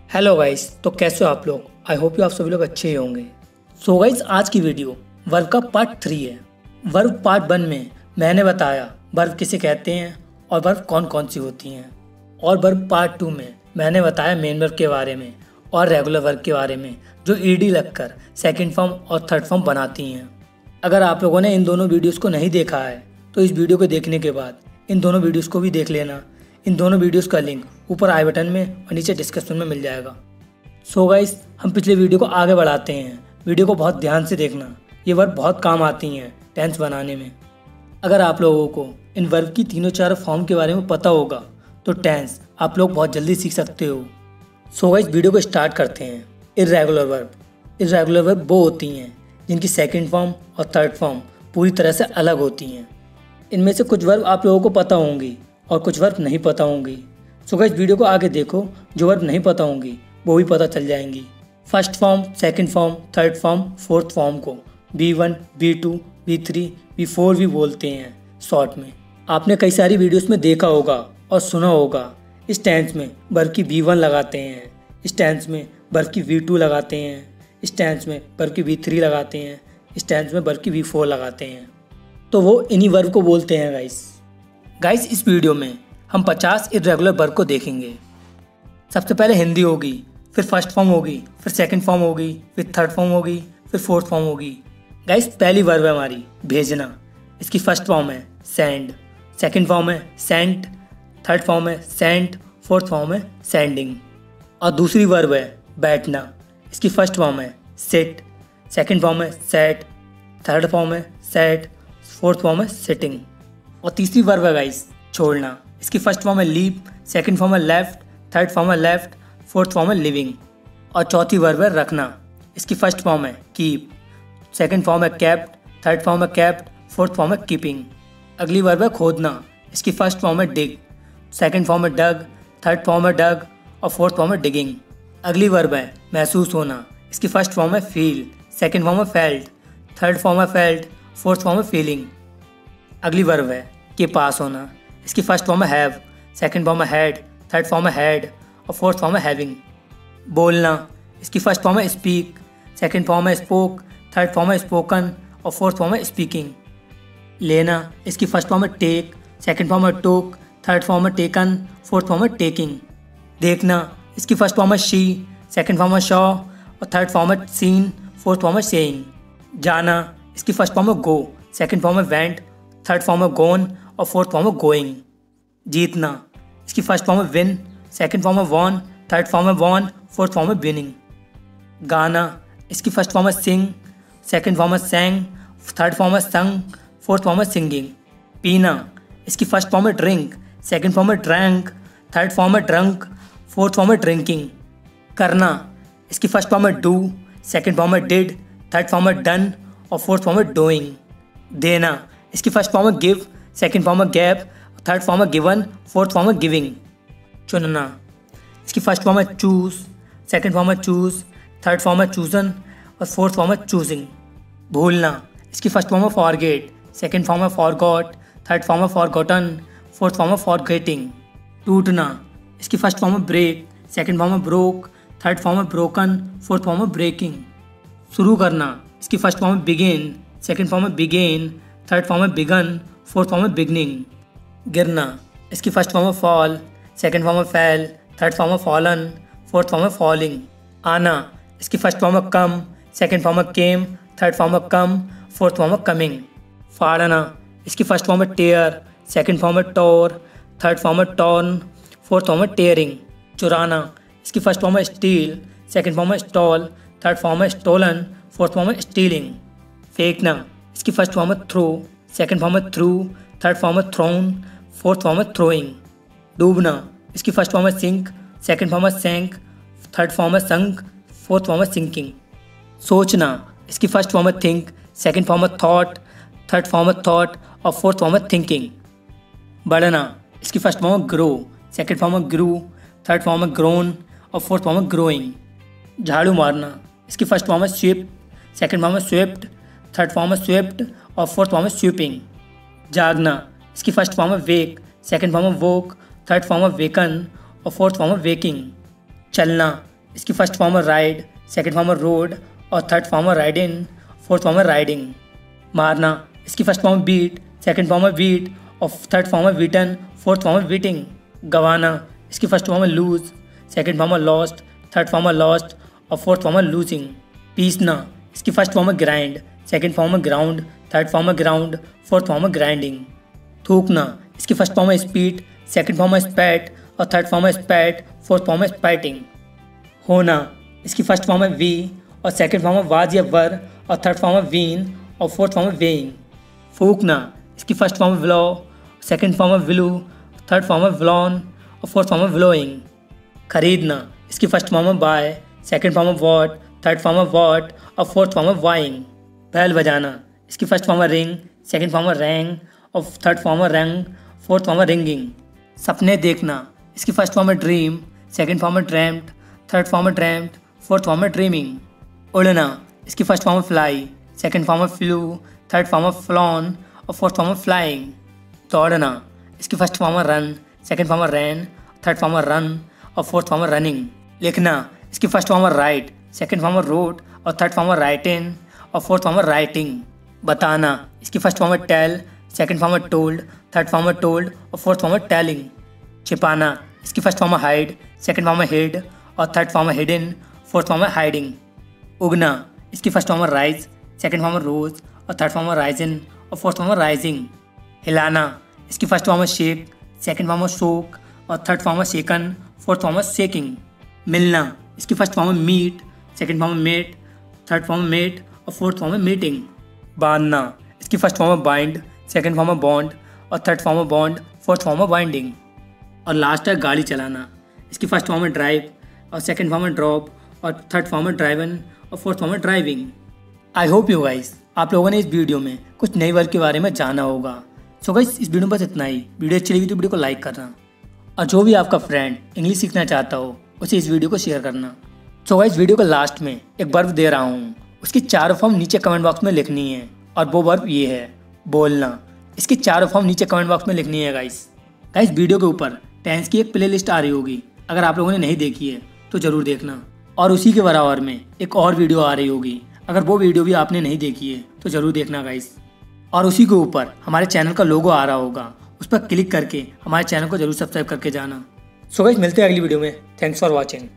Hello guys, तो कैसे हो आप लोग। आई होप यू आप सभी लोग अच्छे ही होंगे। सो गाइस, आज की वीडियो वर्ब का पार्ट 3 है। वर्ब पार्ट 1 में मैंने बताया वर्ब किसे कहते हैं और वर्ब कौन कौन सी होती हैं, और वर्ब पार्ट 2 में मैंने बताया मेन वर्ब के बारे में और रेगुलर वर्ब के बारे में जो ईडी लगकर सेकंड फॉर्म और थर्ड फॉर्म बनाती हैं। अगर आप लोगों ने इन दोनों वीडियोस को नहीं देखा है तो इस वीडियो को देखने के बाद इन दोनों वीडियोस को भी देख लेना। इन दोनों वीडियोस का लिंक ऊपर आई बटन में और नीचे डिस्क्रिप्शन में मिल जाएगा। सो गाइस, हम पिछले वीडियो को आगे बढ़ाते हैं। वीडियो को बहुत ध्यान से देखना, ये वर्ब बहुत काम आती हैं टेंस बनाने में। अगर आप लोगों को इन वर्ब की तीनों चार फॉर्म के बारे में पता होगा तो टेंस आप लोग बहुत जल्दी सीख सकते हो। सो गाइस, वीडियो को स्टार्ट करते हैं। इर्रेगुलर वर्ब वो होती हैं जिनकी सेकंड फॉर्म और थर्ड फॉर्म पूरी तरह से अलग होती हैं। इनमें से कुछ वर्ब आप लोगों को पता होंगी और कुछ वर्ब नहीं पता होंगी। सो गाइस, वीडियो को आगे देखो, जो वर्ब नहीं पता होंगी वो भी पता चल जाएंगी। First form, second form, third form, fourth form को B1, B2, B3, B4 भी बोलते हैं शॉर्ट में। आपने कई सारी वीडियोस में देखा होगा और सुना होगा इस टेंस में वर्ब की B1 लगाते हैं, इस टेंस में वर्ब की B2 लगाते हैं, इस टेंस में वर्ब की B3 लगाते हैं, इस टेंस में वर्ब की B4 लगाते हैं। तो वो इन्हीं वर्ब को बोलते हैं गाइस, इस वीडियो में हम 50 इर्रेगुलर वर्ब को देखेंगे। सबसे पहले हिंदी होगी, फिर फर्स्ट फॉर्म होगी, फिर सेकंड फॉर्म होगी, फिर थर्ड फॉर्म होगी, फिर फोर्थ फॉर्म होगी। गाइस, पहली वर्ब है हमारी भेजना। इसकी फर्स्ट फॉर्म है सेंड, सेकंड फॉर्म है सेंट, थर्ड फॉर्म है सेंट, फोर्थ फॉर्म है सेंडिंग। और दूसरी वर्ब है बैठना। इसकी फर्स्ट फॉर्म है सिट, सेकंड फॉर्म है सेट, थर्ड फॉर्म है सेट, फोर्थ फॉर्म है सिटिंग। और तीसरी वर्ब है गाइस छोड़ना। इसकी फर्स्ट फॉर्म है लीव, सेकंड फॉर्म है लेफ्ट, थर्ड फॉर्म है लेफ्ट, फोर्थ फॉर्म है लिविंग। और चौथी वर्ब है रखना। इसकी फर्स्ट फॉर्म है कीप, सेकंड फॉर्म है केप्ट, थर्ड फॉर्म है केप्ट, फोर्थ फॉर्म है कीपिंग। अगली वर्ब है खोदना। इसकी फर्स्ट फॉर्म है डिग, सेकंड फॉर्म है डग, थर्ड फॉर्म है डग और फोर्थ फॉर्म है डिगिंग। अगली वर्ब है महसूस होना। इसकी फर्स्ट फॉर्म है फील, सेकंड फॉर्म है फेल्ट, थर्ड फॉर्म है फेल्ट, फोर्थ फॉर्म है फीलिंग। अगली वर्ब है के पास होना। इसकी फर्स्ट फॉर्म है हैव, सेकंड फॉर्म है हैड, थर्ड फॉर्म है हैड और फोर्थ फॉर्म है हैविंग। बोलना। इसकी फर्स्ट फॉर्म है स्पीक, सेकंड फॉर्म है स्पोक, थर्ड फॉर्म है स्पोकन और फोर्थ फॉर्म है स्पीकिंग। लेना। इसकी फर्स्ट फॉर्म है टेक, सेकंड फॉर्म है टोक, थर्ड फॉर्म है टेकन, फोर्थ फॉर्म है टेकिंग। देखना। इसकी फर्स्ट फॉर्म है शी, सेकंड फॉर्म है शॉ और थर्ड फॉर्म है सीन, फोर्थ फॉर्म है सेइंग। जाना। इसकी फर्स्ट फॉर्म है गो, सेकंड फॉर्म है वेंट, थर्ड फॉर्म है गोन और फोर्थ फॉर्म है गोइंग। जीतना। इसकी फर्स्ट फॉर्म है विन, सेकंड फॉर्म है वॉन, थर्ड फॉर्म है वॉन, फोर्थ फॉर्म है विनिंग। गाना। इसकी फर्स्ट फॉर्म है सिंग, सेकंड फॉर्म है सैंग, थर्ड फॉर्म है संग, फोर्थ फॉर्म है सिंगिंग। पीना। इसकी फर्स्ट फॉर्म है ड्रिंक, सेकंड फॉर्म है ड्रैंक, थर्ड फॉर्म है ड्रंक, फोर्थ फॉर्म है ड्रिंकिंग। करना। इसकी फर्स्ट फॉर्म है डू, सेकंड फॉर्म है डिड, थर्ड फॉर्म है डन और फोर्थ फॉर्म है डूइंग। देना। इसकी फर्स्ट फॉर्म है गिव, सेकंड फॉर्म है गैप, थर्ड फॉर्म है गिवन, फोर्थ फॉर्म है गिविंग। चुनना। इसकी फर्स्ट फॉर्म है चूज, सेकंड फॉर्म है चूज, थर्ड फॉर्म है चूजन और फोर्थ फॉर्म है चूजिंग। भूलना। इसकी फर्स्ट फॉर्म है फॉरगेट, सेकंड फॉर्म है फॉरगॉट, थर्ड फॉर्म है फॉरगॉटन, फोर्थ फॉर्म है फॉरगेटिंग। टूटना। इसकी फर्स्ट फॉर्म है ब्रेक, सेकंड फॉर्म है ब्रोक, थर्ड फॉर्म है ब्रोकन, फोर्थ फॉर्म है ब्रेकिंग। शुरू करना। इसकी फर्स्ट फॉर्म है बिगिन, सेकंड फॉर्म है बिगेन, थर्ड फॉर्म है बिगन, फोर्थ फॉर्म है बिगनिंग। गिरना। इसकी फर्स्ट फॉर्म है फॉल, सेकंड फॉर्म है फैल, थर्ड फॉर्म है फॉलन, फोर्थ फॉर्म है फॉलिंग। आना। इसकी फर्स्ट फॉर्म है कम, सेकंड फॉर्म है केम, थर्ड फॉर्म है कम, फोर्थ फॉर्म है कमिंग। फाड़ना। इसकी फर्स्ट फॉर्म है टेयर, सेकंड फॉर्म है टोर, थर्ड फॉर्म है टॉर्न, फोर्थ फॉर्म है टेयरिंग। चुराना। इसकी फर्स्ट फॉर्म है स्टील, सेकंड फॉर्म है स्टॉल, थर्ड फॉर्म है स्टोलन, फोर्थ फॉर्म है स्टीलिंग। फेंकना। इसकी फर्स्ट फॉर्म है थ्रो, सेकंड फॉर्म है थ्रू, थर्ड फॉर्म है थ्रोन, फोर्थ फॉर्म है थ्रोइंग। डूबना। इसकी फर्स्ट फॉर्म है सिंक, सेकंड फॉर्म है सैंक, थर्ड फॉर्म है संक, फोर्थ फॉर्म है सिंकिंग। सोचना। इसकी फर्स्ट फॉर्म है थिंक, सेकंड फॉर्म है थॉट, थर्ड फॉर्म है थॉट और फोर्थ फॉर्म है थिंकिंग। बढ़ना। इसकी फर्स्ट फॉर्म है ग्रो, सेकंड फॉर्म है ग्रू, थर्ड फॉर्म है ग्रोन और फोर्थ फॉर्म है ग्रोइंग। झाड़ू मारना। इसकी फर्स्ट फॉर्म है स्वीप, सेकंड फॉर्म है स्वेप्ट, थर्ड फॉर्म है स्वेप्ट और फोर्थ फॉर्म है स्वीपिंग। जागना। इसकी फर्स्ट फॉर्म है वेक, सेकंड फॉर्म है वोक, थर्ड फॉर्म है वेकन और फोर्थ फॉर्म है वेकिंग। चलना। इसकी फर्स्ट फॉर्म है राइड, सेकंड फॉर्म है रोड और थर्ड फॉर्म है राइड इन, फोर्थ फॉर्म है राइडिंग। मारना, इसकी फर्स्ट फॉर्म है बीट, सेकंड फॉर्म है बीट और थर्ड फॉर्म है बीटन, फोर्थ फॉर्म है बीटिंग। गवाना, इसकी फर्स्ट फॉर्म है लूज, सेकंड फॉर्म है लॉस्ट, थर्ड फॉर्म है लॉस्ट और फोर्थ फॉर्म है लूजिंग। पीसना, इसकी फर्स्ट फॉर्म है ग्राइंड, सेकंड फॉर्म है ग्राउंड, थर्ड फॉर्म है ग्राउंड, फोर्थ फॉर्म है ग्राइंडिंग। थूकना, इसकी फर्स्ट फॉर्म है स्पीट, सेकंड फॉर्म है स्पैट और थर्ड फॉर्म है स्पैट, फोर्थ फॉर्म है स्पैटिंग। होना, इसकी फर्स्ट फॉर्म है वी और सेकंड फॉर्म है वाज या वर और थर्ड फॉर्म है वीन और फोर्थ फॉर्म है वेइंग। फूकना, इसकी फर्स्ट फॉर्म है व्लो, सेकंड फॉर्म है विलू, थर्ड फॉर्म है व्लॉन और फोर्थ फॉर्म है व्लोइंग। खरीदना, इसकी फर्स्ट फॉर्म है बाय, सेकंड फॉर्म है वॉट, थर्ड फॉर्म है वॉट और फोर्थ फॉर्म है वाइंग। बैल बजाना, इसकी फर्स्ट फॉर्म है रिंग, सेकंड फॉर्म है रैंग और थर्ड फॉर्म है रंग, फोर्थ फॉर्म है रिंगिंग। सपने देखना, इसकी फर्स्ट फॉर्म है ड्रीम, सेकंड फॉर्म है ड्रैम्ड, थर्ड फॉर्म है ड्रैम्ड, फोर्थ फॉर्म है ड्रीमिंग। उड़ना, इसकी फर्स्ट फॉर्म है फ्लाई, सेकंड फॉर्म है फ्लू, थर्ड फॉर्म है फ्लॉन और फोर्थ फॉर्म है फ्लाइंग। दौड़ना, इसकी फर्स्ट फॉर्म है रन, सेकंड फॉर्म है रैन, थर्ड फॉर्म है रन और फोर्थ फॉर्म है रनिंग। लिखना, इसकी फर्स्ट फॉर्म है राइट, सेकंड फॉर्म है रोट और थर्ड फॉर्म है राइटिंग और फोर्थ फॉर्म है राइटिंग। बताना, इसकी फर्स्ट फॉर्म है टेल, सेकंड फॉर्म है टोल्ड, थर्ड फॉर्म है टोल्ड और फोर्थ फॉर्म है टेलिंग। छिपाना, इसकी फर्स्ट फॉर्म है हाइड, सेकंड फॉर्म है हिड और थर्ड फॉर्म है हिडन, फोर्थ फॉर्म है हाइडिंग। उगना, इसकी फर्स्ट फॉर्म है राइज, सेकंड फॉर्म है रोज और थर्ड फॉर्म है राइजन और फोर्थ फॉर्म है राइजिंग। हिलाना, इसकी फर्स्ट फॉर्म है शेक, सेकंड फॉर्म है सोक और थर्ड फॉर्म है शेकन, फोर्थ फॉर्म है शेकिंग। मिलना, इसकी फर्स्ट फॉर्म है मीट, सेकंड फॉर्म है मेट, थर्ड फॉर्म है मेट और फोर्थ फॉर्म है मीटिंग। बांधना, इसकी फर्स्ट फॉर्म है बाइंड, सेकंड फॉर्म है बॉन्ड और थर्ड फॉर्म है बॉन्ड, फोर्थ फॉर्म है बाइंडिंग। और लास्ट है गाड़ी चलाना, इसकी फर्स्ट फॉर्म है ड्राइव और सेकंड फॉर्म है ड्रॉप और थर्ड फॉर्म है ड्राइवन और फोर्थ फॉर्म है driving. I hope you guys आप लोगों ने इस वीडियो में कुछ नए वर्ड के बारे में जाना होगा। सो गाइस इस वीडियो में बस इतना ही। वीडियो अच्छी लगी तो वीडियो को लाइक करना और जो भी आपका फ्रेंड इंग्लिश सीखना चाहता हो उसे इस वीडियो को शेयर करना। सो गाइस वीडियो के लास्ट में एक वर्ब दे रहा हूँ, उसकी चारों फॉर्म नीचे कमेंट बॉक्स में लिखनी है और वो वर्ब ये है बोलना। इसकी चारों फॉर्म नीचे कमेंट बॉक्स में लिखनी है गाइस वीडियो के ऊपर टेंस की एक प्लेलिस्ट आ रही होगी, अगर आप लोगों ने नहीं देखी है तो ज़रूर देखना। और उसी के बराबर में एक और वीडियो आ रही होगी, अगर वो वीडियो भी आपने नहीं देखी है तो ज़रूर देखना गाइस। और उसी के ऊपर हमारे चैनल का लोगो आ रहा होगा, उस पर क्लिक करके हमारे चैनल को जरूर सब्सक्राइब करके जाना। सो गाइस मिलते हैं अगली वीडियो में। Thanks for watching.